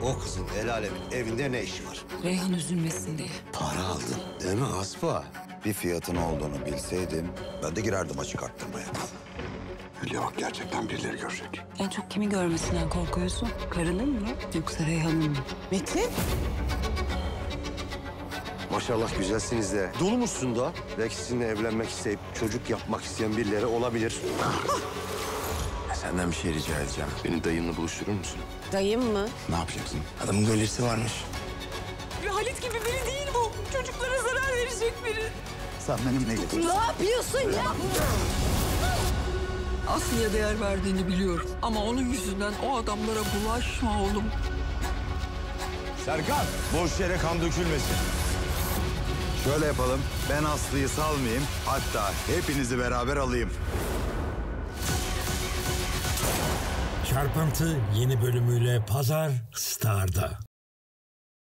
O kızın el alemin evinde ne işi var? Reyhan üzülmesin diye. Para aldın değil mi Aspa? Bir fiyatın olduğunu bilseydim ben de girerdim açık arttırmaya. Hülya bak gerçekten birileri görecek. En çok kimi görmesinden korkuyorsun? Karının mı yoksa Reyhan'ın mı? Metin? Maşallah güzelsiniz de. Dolumuşsun da. Belki sizinle evlenmek isteyip çocuk yapmak isteyen birileri olabilir. Senden bir şey rica edeceğim. Beni dayımla buluşturur musun? Dayım mı? Ne yapacaksın? Adamın galerisi varmış. Halit gibi biri değil bu. Çocuklara zarar verecek biri. Sen benimle gel. Ne yapıyorsun ya? Aslı'ya değer verdiğini biliyorum. Ama onun yüzünden o adamlara bulaşma oğlum. Serkan, boş yere kan dökülmesin. Şöyle yapalım, ben Aslı'yı salmayayım, hatta hepinizi beraber alayım. Çarpıntı yeni bölümüyle Pazar Star'da.